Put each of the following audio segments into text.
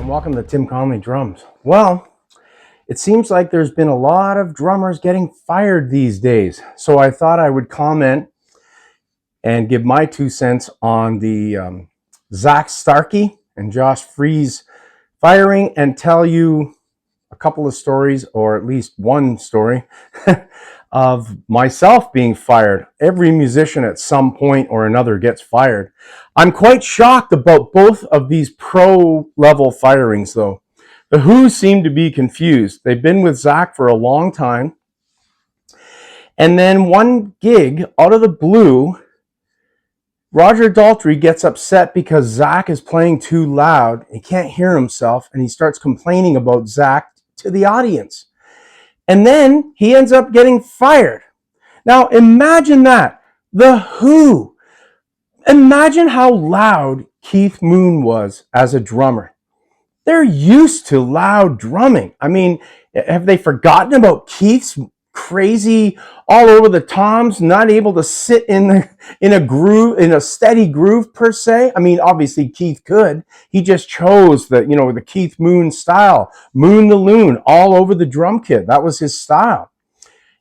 and welcome to Tim Conley Drums. Well, it seems like there's been a lot of drummers getting fired these days, so I thought I would comment and give my 2 cents on the Zach Starkey and Josh Freese firing, and tell you a couple of stories, or at least one story, of myself being fired. Every musician at some point or another gets fired. I'm quite shocked about both of these pro-level firings, though. The Who seem to be confused. They've been with Zach for a long time. And then one gig, out of the blue, Roger Daltrey gets upset because Zach is playing too loud. He can't hear himself, and he starts complaining about Zach to the audience. And then he ends up getting fired. Now imagine that. The Who. Imagine how loud Keith Moon was as a drummer. They're used to loud drumming. I mean, have they forgotten about Keith's crazy all over the toms, not able to sit in a groove, in a steady groove per se? I mean, obviously Keith could. He just chose the Keith Moon style, Moon the Loon, all over the drum kit. That was his style.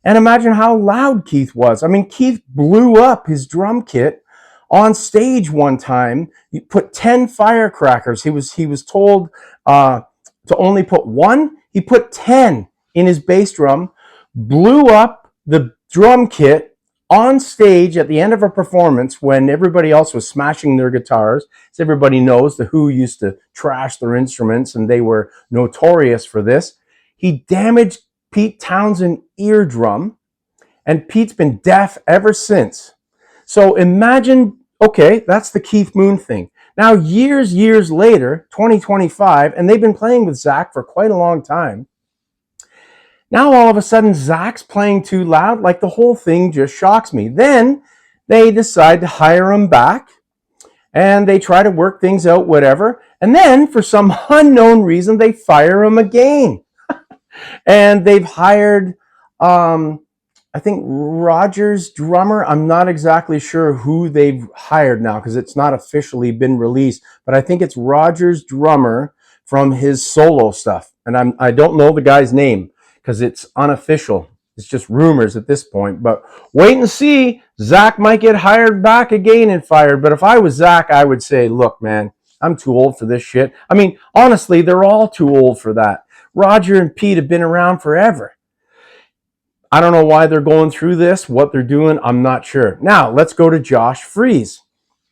And imagine how loud Keith was. I mean, Keith blew up his drum kit on stage one time. He put 10 firecrackers. He was told to only put 1. He put 10 in his bass drum, blew up the drum kit on stage at the end of a performance when everybody else was smashing their guitars. As everybody knows, the Who used to trash their instruments, and they were notorious for this. He damaged Pete Townshend's eardrum, and Pete's been deaf ever since. So imagine, okay, that's the Keith Moon thing. Now, years later, 2025, and they've been playing with Zach for quite a long time. Now, all of a sudden, Zach's playing too loud. Like, the whole thing just shocks me. Then they decide to hire him back, and they try to work things out, whatever. And then, for some unknown reason, they fire him again. And they've hired, I think, Roger's drummer. I'm not exactly sure who they've hired now because it's not officially been released. But I think it's Roger's drummer from his solo stuff. And I don't know the guy's name, because it's unofficial. It's just rumors at this point. But wait and see. Zach might get hired back again and fired. But if I was Zach, I would say, look, man, I'm too old for this shit. I mean, honestly, they're all too old for that. Roger and Pete have been around forever. I don't know why they're going through this, what they're doing, I'm not sure. Now, let's go to Josh Freese.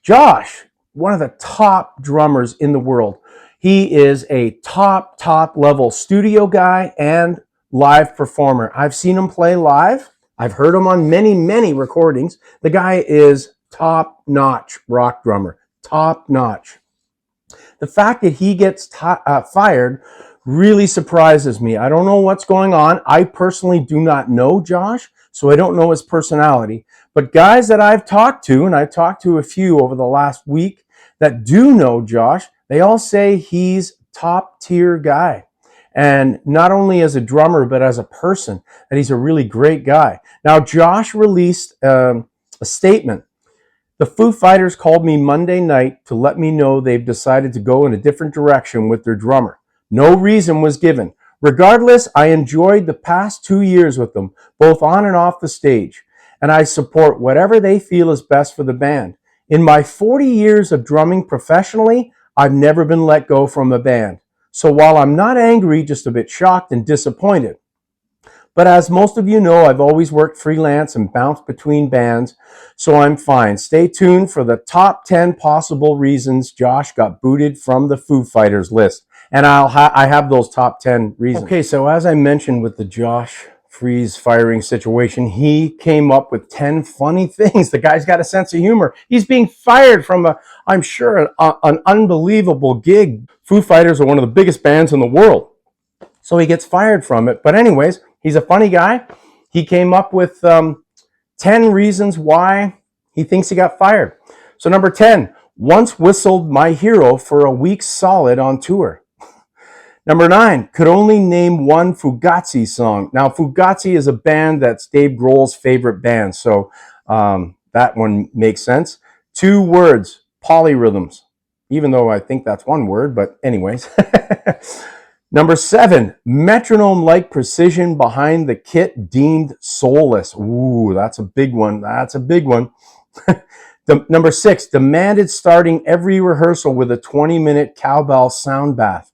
Josh, one of the top drummers in the world. He is a top level studio guy and live performer. I've seen him play live. I've heard him on many recordings. The guy is top-notch rock drummer. Top-notch. The fact that he gets fired really surprises me. I don't know what's going on. I personally do not know Josh, so I don't know his personality. But guys that I've talked to, and I've talked to a few over the last week that do know Josh, they all say he's top-tier guy. And not only as a drummer, but as a person, that he's a really great guy. Now, Josh released a statement. The Foo Fighters called me Monday night to let me know they've decided to go in a different direction with their drummer. No reason was given. Regardless, I enjoyed the past 2 years with them, both on and off the stage, and I support whatever they feel is best for the band. In my 40 years of drumming professionally, I've never been let go from a band. So while I'm not angry, just a bit shocked and disappointed. But as most of you know, I've always worked freelance and bounced between bands, so I'm fine. Stay tuned for the top 10 possible reasons Josh got booted from the Foo Fighters list. And I have those top 10 reasons. Okay, so as I mentioned with the Josh Freese firing situation, he came up with 10 funny things. The guy's got a sense of humor. He's being fired from I'm sure, an unbelievable gig. Foo Fighters are one of the biggest bands in the world. So he gets fired from it. But anyways, he's a funny guy. He came up with 10 reasons why he thinks he got fired. So number 10, once whistled My Hero for a week solid on tour. Number 9, could only name one Fugazi song. Now, Fugazi is a band that's Dave Grohl's favorite band, so that one makes sense. 2 words, polyrhythms. even though I think that's one word, but anyways. Number 7, metronome-like precision behind the kit deemed soulless. Ooh, that's a big one. That's a big one. Number 6, demanded starting every rehearsal with a 20-minute cowbell sound bath.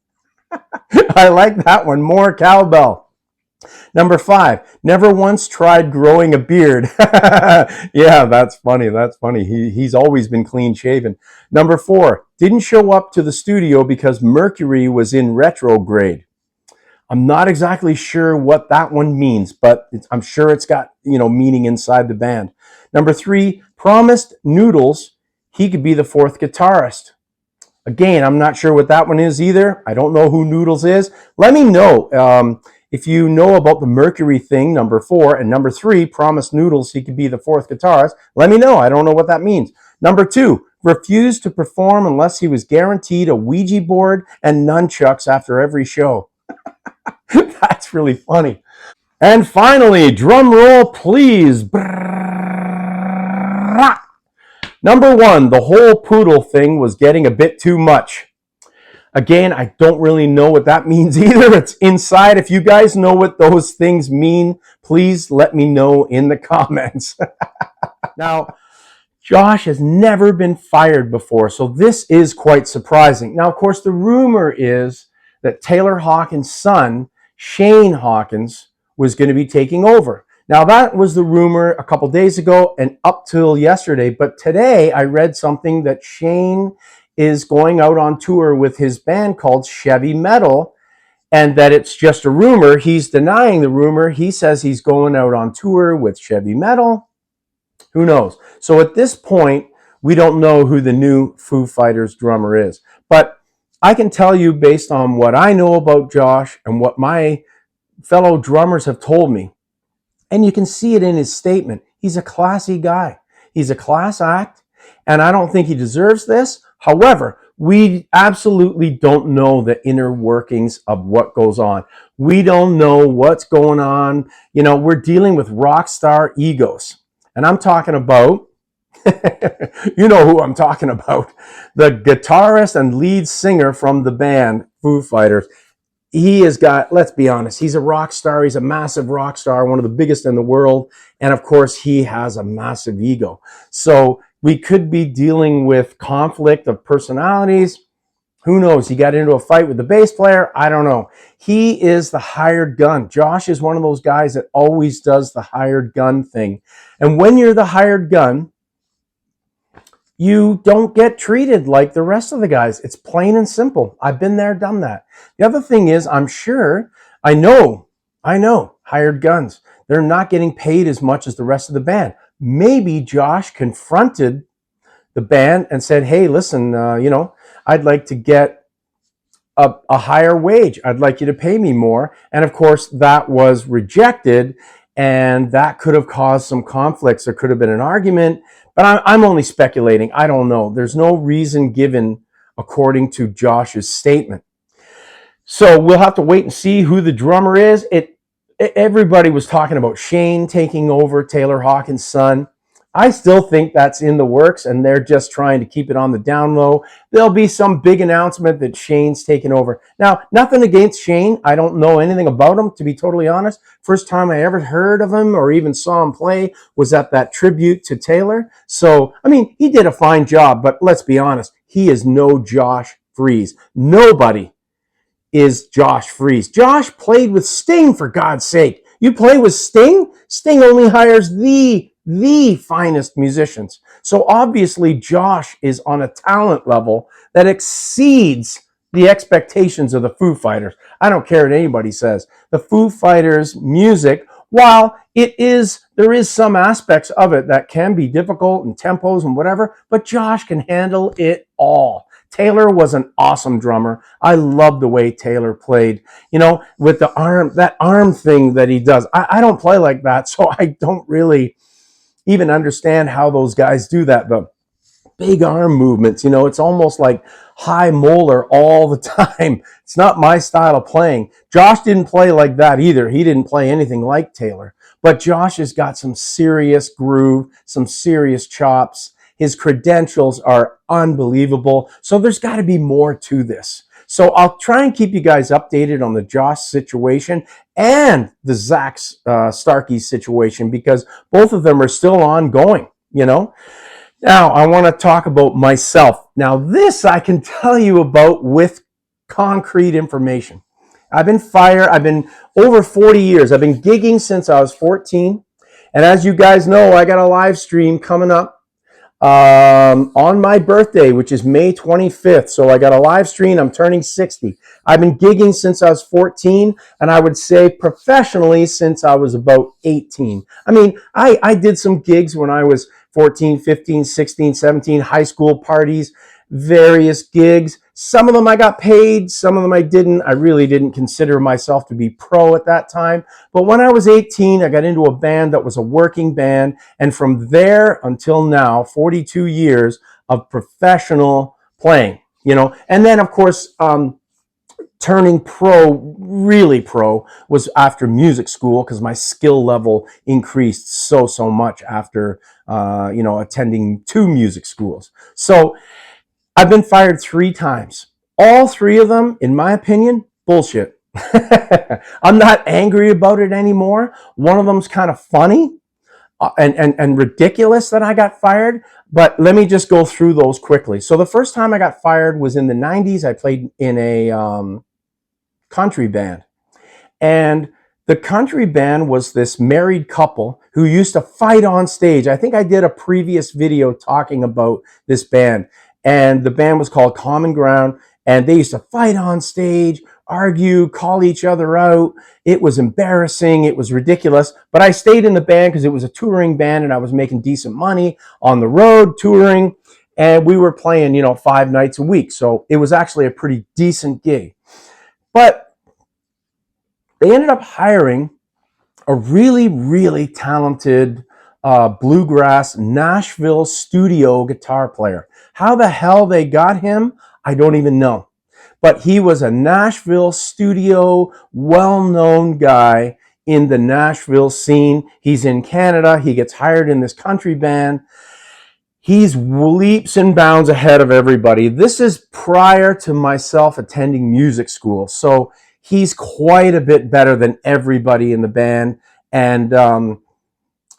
I like that one. More cowbell. Number 5, never once tried growing a beard. Yeah, that's funny. That's funny. He's always been clean shaven. Number 4, didn't show up to the studio because Mercury was in retrograde. I'm not exactly sure what that one means, but I'm sure it's got, meaning inside the band. Number 3, promised Noodles he could be the 4th guitarist. Again, I'm not sure what that one is either. I don't know who Noodles is. Let me know if you know about the Mercury thing, number 4, and number 3, promised Noodles he could be the 4th guitarist. Let me know. I don't know what that means. Number 2, refused to perform unless he was guaranteed a Ouija board and nunchucks after every show. That's really funny. And finally, drum roll, please. Number 1, the whole poodle thing was getting a bit too much. Again, I don't really know what that means either. It's inside. If you guys know what those things mean, please let me know in the comments. Now, Josh has never been fired before, so this is quite surprising. Now, of course, the rumor is that Taylor Hawkins' son, Shane Hawkins, was going to be taking over. Now, that was the rumor a couple days ago and up till yesterday, but today I read something that Shane is going out on tour with his band called Chevy Metal, and that it's just a rumor. He's denying the rumor. He says he's going out on tour with Chevy Metal. Who knows? So at this point, we don't know who the new Foo Fighters drummer is. But I can tell you, based on what I know about Josh and what my fellow drummers have told me, and you can see it in his statement, he's a classy guy. He's a class act, and I don't think he deserves this. However, we absolutely don't know the inner workings of what goes on. We don't know what's going on. We're dealing with rock star egos. And I'm talking about, you know who I'm talking about, the guitarist and lead singer from the band Foo Fighters. He has got, let's be honest, he's a rock star. He's a massive rock star, one of the biggest in the world. And of course, he has a massive ego. So we could be dealing with conflict of personalities. Who knows? He got into a fight with the bass player. I don't know. He is the hired gun. Josh is one of those guys that always does the hired gun thing. And when you're the hired gun, you don't get treated like the rest of the guys. It's plain and simple. I've been there, done that. The other thing is, I know, hired guns. They're not getting paid as much as the rest of the band. Maybe Josh confronted the band and said, hey, listen, I'd like to get a higher wage. I'd like you to pay me more. And of course, that was rejected, and that could have caused some conflicts. There could have been an argument, but I'm only speculating. I don't know. There's no reason given according to Josh's statement. So we'll have to wait and see who the drummer is. Everybody was talking about Shane taking over, Taylor Hawkins' son. I still think that's in the works, and they're just trying to keep it on the down low. There'll be some big announcement that Shane's taking over. Now, nothing against Shane. I don't know anything about him, to be totally honest. First time I ever heard of him or even saw him play was at that tribute to Taylor. So, he did a fine job, but let's be honest. He is no Josh Freese. Nobody is Josh Freese. Josh played with Sting, for God's sake. You play with Sting? Sting only hires the finest musicians. So obviously Josh is on a talent level that exceeds the expectations of the Foo Fighters. I don't care what anybody says. The Foo Fighters music, while there is some aspects of it that can be difficult and tempos and whatever, but Josh can handle it all. Taylor was an awesome drummer. I love the way Taylor played, with the arm, that arm thing that he does. I don't play like that, so I don't really even understand how those guys do that. The big arm movements, it's almost like high molar all the time. It's not my style of playing. Josh didn't play like that either. He didn't play anything like Taylor. But Josh has got some serious groove, some serious chops. His credentials are unbelievable. So there's got to be more to this. So I'll try and keep you guys updated on the Josh situation and the Zach Starkey situation, because both of them are still ongoing, you know. Now, I want to talk about myself. Now, this I can tell you about with concrete information. I've been over 40 years. I've been gigging since I was 14. And as you guys know, I got a live stream coming up on my birthday, which is May 25th. So I got a live stream. I'm turning 60. I've been gigging since I was 14, and I would say professionally since I was about 18. I mean, I did some gigs when I was 14, 15, 16, 17, high school parties, various gigs. Some of them I got paid, some of them I didn't. I really didn't consider myself to be pro at that time. But when I was 18, I got into a band that was a working band. And from there until now, 42 years of professional playing, you know. And then, of course, turning pro, really pro, was after music school, because my skill level increased so much after, attending 2 music schools. So I've been fired 3 times. All 3 of them, in my opinion, bullshit. I'm not angry about it anymore. One of them's kind of funny and ridiculous that I got fired, but let me just go through those quickly. So the first time I got fired was in the 90s. I played in a country band. And the country band was this married couple who used to fight on stage. I think I did a previous video talking about this band. And the band was called Common Ground. And they used to fight on stage, argue, call each other out. It was embarrassing. It was ridiculous. But I stayed in the band because it was a touring band and I was making decent money on the road touring. And we were playing, 5 nights a week. So it was actually a pretty decent gig. But they ended up hiring a really, really talented bluegrass Nashville studio guitar player. How the hell they got him, I don't even know. But he was a Nashville studio, well-known guy in the Nashville scene. He's in Canada. He gets hired in this country band. He's leaps and bounds ahead of everybody. This is prior to myself attending music school. So he's quite a bit better than everybody in the band. And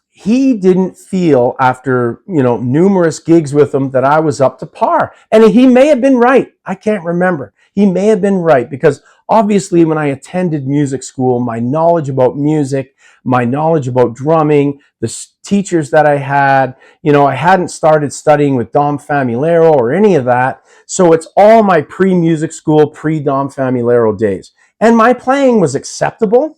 he didn't feel, after numerous gigs with him, that I was up to par. And he may have been right. I can't remember. He may have been right, because obviously when I attended music school, my knowledge about music, my knowledge about drumming, the teachers that I had, I hadn't started studying with Dom Famularo or any of that. So it's all my pre-music school, pre-Dom Famularo days. And my playing was acceptable,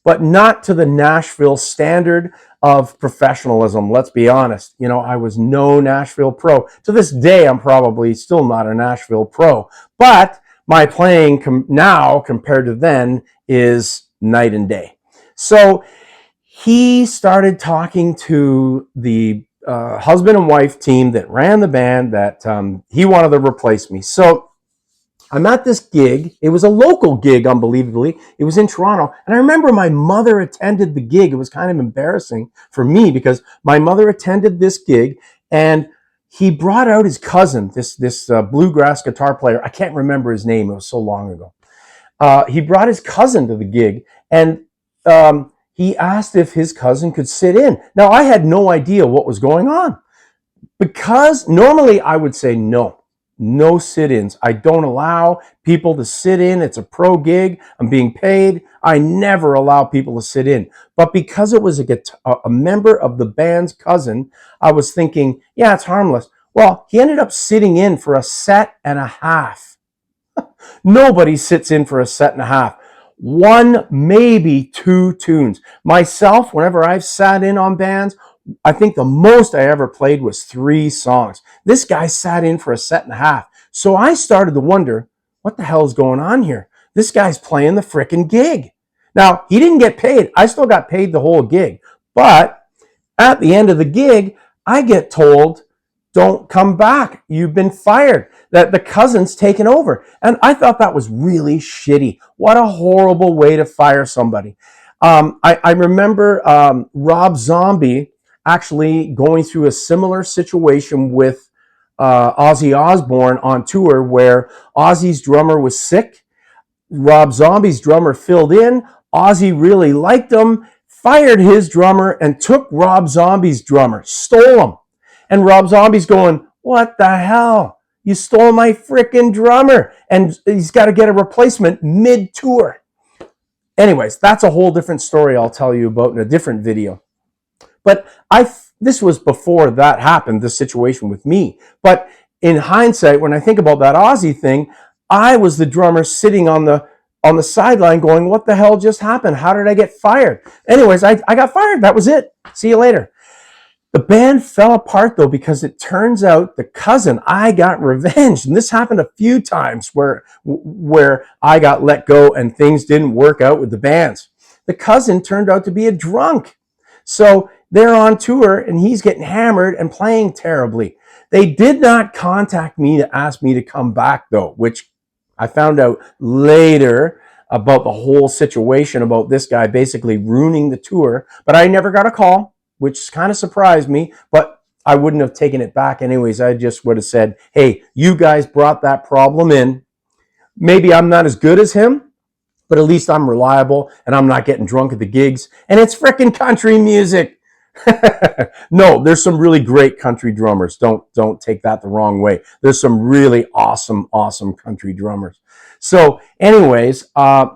but not to the Nashville standard of professionalism. Let's be honest. I was no Nashville pro. To this day, I'm probably still not a Nashville pro. But my playing now compared to then is night and day. So he started talking to the husband and wife team that ran the band that he wanted to replace me. So I'm at this gig. It was a local gig, unbelievably. It was in Toronto. And I remember my mother attended the gig. It was kind of embarrassing for me because my mother attended this gig, and he brought out his cousin, this bluegrass guitar player. I can't remember his name. It was so long ago. He brought his cousin to the gig, and he asked if his cousin could sit in. Now, I had no idea what was going on, because normally I would say no sit-ins. I don't allow people to sit in. It's a pro gig. I'm being paid. I never allow people to sit in. But because it was a member of the band's cousin, I was thinking, yeah, it's harmless. Well, he ended up sitting in for a set and a half. Nobody sits in for a set and a half. 1, maybe 2 tunes. Myself, whenever I've sat in on bands, I think the most I ever played was 3 songs. This guy sat in for a set and a half. So I started to wonder, what the hell is going on here? This guy's playing the frickin' gig. Now, he didn't get paid. I still got paid the whole gig. But at the end of the gig, I get told, don't come back. You've been fired. That the cousin's taken over. And I thought that was really shitty. What a horrible way to fire somebody. I remember Rob Zombie actually going through a similar situation with Ozzy Osbourne on tour, where Ozzy's drummer was sick. Rob Zombie's drummer filled in. Ozzy really liked him, fired his drummer, and took Rob Zombie's drummer, stole him. And Rob Zombie's going, what the hell? You stole my freaking drummer. And he's got to get a replacement mid-tour. Anyways, that's a whole different story I'll tell you about in a different video. But this was before that happened, this situation with me. But in hindsight, when I think about that Ozzy thing, I was the drummer sitting on the sideline going, what the hell just happened? How did I get fired? Anyways, I got fired. That was it. See you later. The band fell apart, though, because it turns out the cousin, I got revenge. And this happened a few times where I got let go and things didn't work out with the bands. The cousin turned out to be a drunk. So they're on tour and he's getting hammered and playing terribly. They did not contact me to ask me to come back, though, which I found out later about the whole situation about this guy basically ruining the tour. But I never got a call, which kind of surprised me, but I wouldn't have taken it back anyways. I just would have said, hey, you guys brought that problem in. Maybe I'm not as good as him, but at least I'm reliable and I'm not getting drunk at the gigs. And it's frickin' country music. No, there's some really great country drummers. Don't take that the wrong way. There's some really awesome country drummers. So anyways,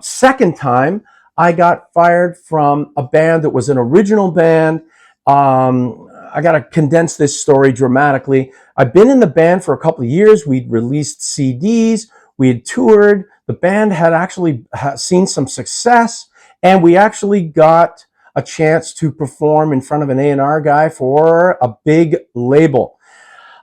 second time I got fired from a band that was an original band. I got to condense this story dramatically. I've been in the band for a couple of years. We'd released CDs. We had toured. The band had actually seen some success, and we actually got a chance to perform in front of an A&R guy for a big label.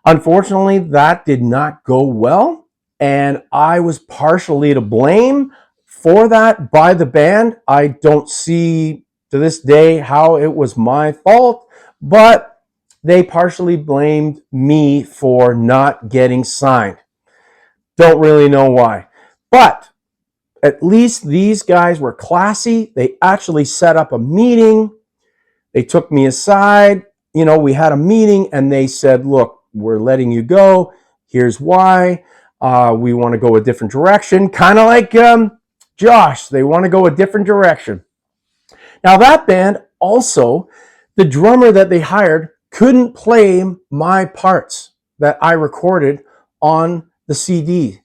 Unfortunately, that did not go well, and I was partially to blame for that by the band. I don't see to this day how it was my fault, but they partially blamed me for not getting signed. Don't really know why, but at least these guys were classy. They actually set up a meeting. They took me aside. You know, we had a meeting and they said, look, we're letting you go. Here's why. We want to go a different direction. Kind of like Josh. They want to go a different direction. Now that band also, the drummer that they hired couldn't play my parts that I recorded on the CD.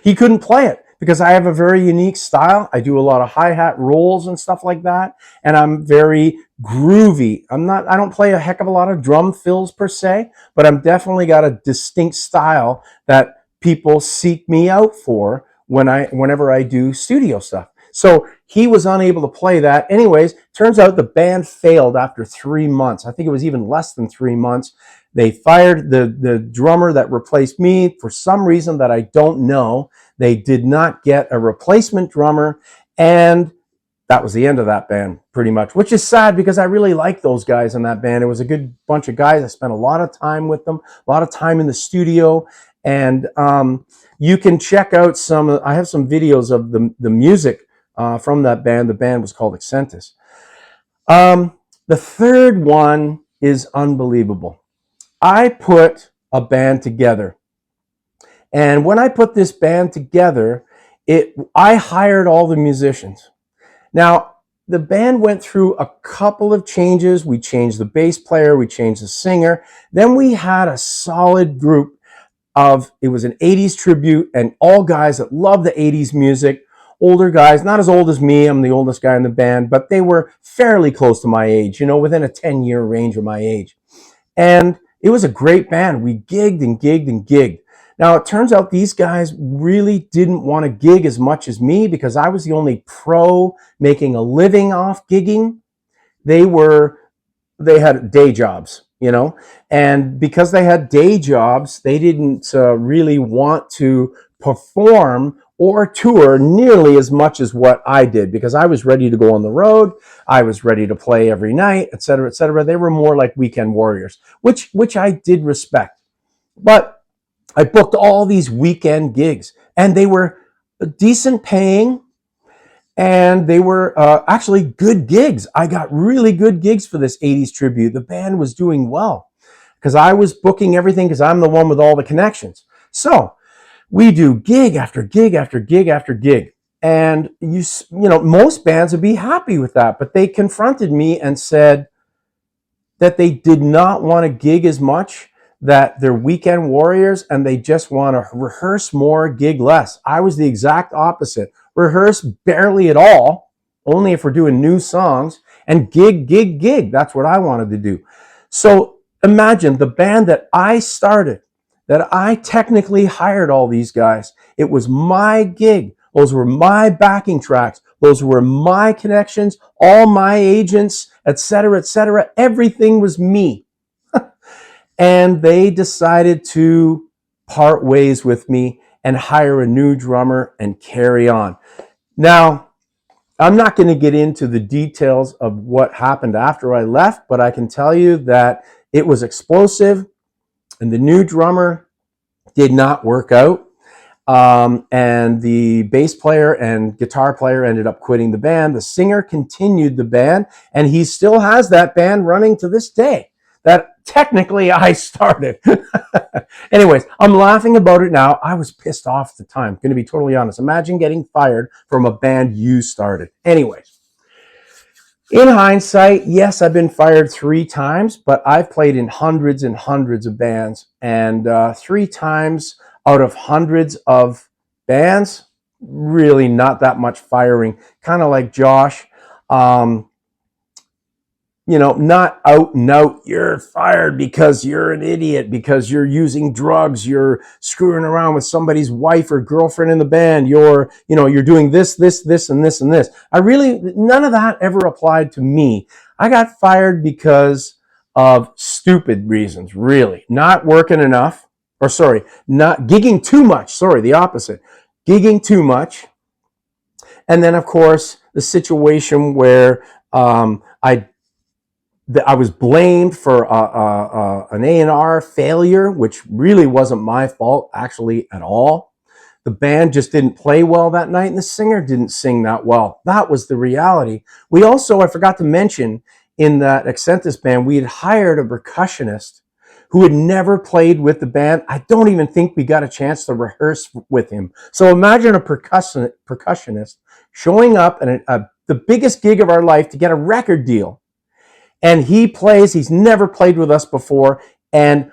He couldn't play it because I have a very unique style. I do a lot of hi-hat rolls and stuff like that, and I'm very groovy. I don't play a heck of a lot of drum fills per se, but I'm definitely got a distinct style that people seek me out for whenever I do studio stuff. So he was unable to play that. Anyways, turns out the band failed after 3 months. I think it was even less than 3 months. They fired the drummer that replaced me for some reason that I don't know. They did not get a replacement drummer, and that was the end of that band pretty much, which is sad because I really like those guys in that band. It was a good bunch of guys. I spent a lot of time with them, a lot of time in the studio, and you can check out I have some videos of the music from that band. The band was called Accentus. The third one is unbelievable. I put a band together. And when I put this band together, I hired all the musicians. Now, the band went through a couple of changes. We changed the bass player, we changed the singer. Then we had a solid group it was an 80s tribute, and all guys that love the 80s music. Older guys, not as old as me, I'm the oldest guy in the band, but they were fairly close to my age, within a 10-year range of my age. And it was a great band. We gigged and gigged and gigged. Now, it turns out these guys really didn't want to gig as much as me because I was the only pro making a living off gigging. They had day jobs, and because they had day jobs, they didn't really want to perform or tour nearly as much as what I did because I was ready to go on the road. I was ready to play every night, et cetera, et cetera. They were more like weekend warriors, which I did respect. But I booked all these weekend gigs and they were decent paying. And they were actually good gigs. I got really good gigs for this 80s tribute. The band was doing well because I was booking everything because I'm the one with all the connections. So we do gig after gig after gig after gig. And you know, most bands would be happy with that, but they confronted me and said that they did not want to gig as much, that they're weekend warriors and they just want to rehearse more, gig less. I was the exact opposite. Rehearse barely at all, only if we're doing new songs, and gig, gig, gig. That's what I wanted to do. So imagine the band that I started, that I technically hired all these guys. It was my gig. Those were my backing tracks. Those were my connections, all my agents, etc., etc. Everything was me. And they decided to part ways with me and hire a new drummer and carry on. Now, I'm not going to get into the details of what happened after I left, but I can tell you that it was explosive and the new drummer did not work out. And the bass player and guitar player ended up quitting the band. The singer continued the band, and he still has that band running to this day that technically I started. Anyways, I'm laughing about it now. I was pissed off at the time, going to be totally honest. Imagine getting fired from a band you started. Anyways, in hindsight, yes, I've been fired 3 times, but I've played in hundreds and hundreds of bands, and 3 times out of hundreds of bands, really not that much firing. Kind of like Josh, you know, not out and out, you're fired because you're an idiot, because you're using drugs, you're screwing around with somebody's wife or girlfriend in the band, you're doing this, this, this, and this, and this. None of that ever applied to me. I got fired because of stupid reasons, really. Not working enough, not gigging too much. The opposite. Gigging too much. And then, of course, the situation where I was blamed for an A&R failure, which really wasn't my fault, actually, at all. The band just didn't play well that night, and the singer didn't sing that well. That was the reality. We also, I forgot to mention, in that Accentus band, we had hired a percussionist who had never played with the band. I don't even think we got a chance to rehearse with him. So imagine a percussionist showing up at the biggest gig of our life to get a record deal. And he plays, he's never played with us before. And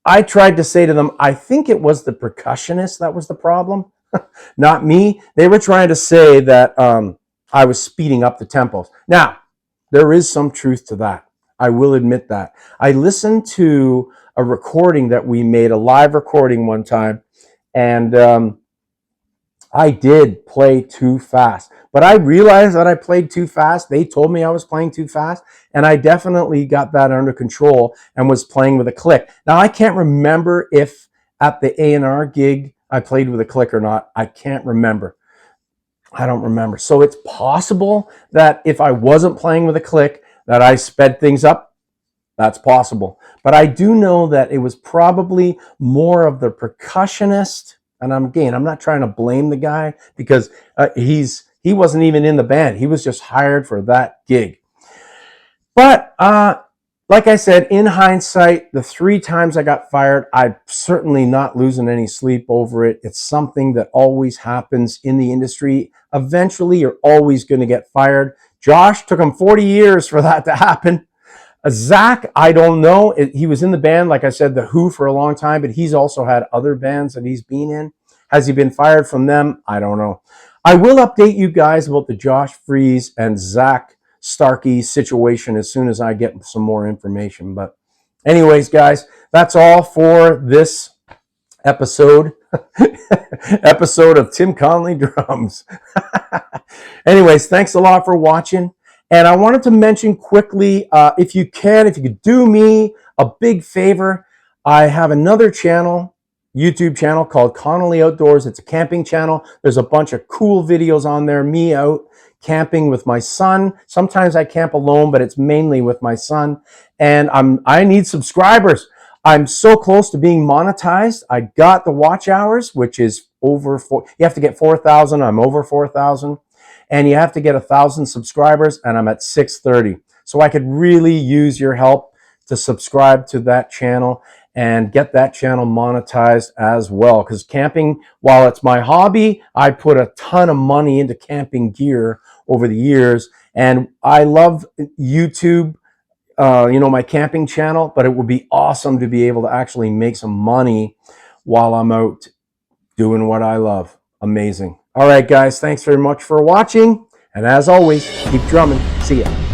I tried to say to them, I think it was the percussionist that was the problem, not me. They were trying to say that I was speeding up the tempos. Now, there is some truth to that. I will admit that. I listened to a recording that we made, a live recording one time, and I did play too fast. But I realized that I played too fast. They told me I was playing too fast, and I definitely got that under control and was playing with a click. Now, I can't remember if at the A&R gig I played with a click or not. I can't remember. I don't remember. So it's possible that if I wasn't playing with a click, that I sped things up. That's possible. But I do know that it was probably more of the percussionist. And I'm not trying to blame the guy because he wasn't even in the band. He was just hired for that gig. But like I said, in hindsight, the 3 times I got fired, I'm certainly not losing any sleep over it. It's something that always happens in the industry. Eventually, you're always going to get fired. Josh, took him 40 years for that to happen. Zach, I don't know. He was in the band, like I said, the Who for a long time, but he's also had other bands that he's been in. Has he been fired from them? I don't know. I will update you guys about the Josh Freese and Zach Starkey situation as soon as I get some more information. But anyways, guys, that's all for this episode. Episode of Tim Conley Drums. Anyways, thanks a lot for watching. And I wanted to mention quickly, if you could do me a big favor, I have another channel, YouTube channel called Connolly Outdoors. It's a camping channel. There's a bunch of cool videos on there, me out camping with my son. Sometimes I camp alone, but it's mainly with my son. And I need subscribers. I'm so close to being monetized. I got the watch hours, which is over you have to get 4,000. I'm over 4,000. and you have to get 1,000 subscribers, and I'm at 630. So I could really use your help to subscribe to that channel and get that channel monetized as well. Because camping, while it's my hobby, I put a ton of money into camping gear over the years, and I love YouTube, my camping channel, but it would be awesome to be able to actually make some money while I'm out doing what I love. Amazing. All right, guys, thanks very much for watching. And as always, keep drumming. See ya.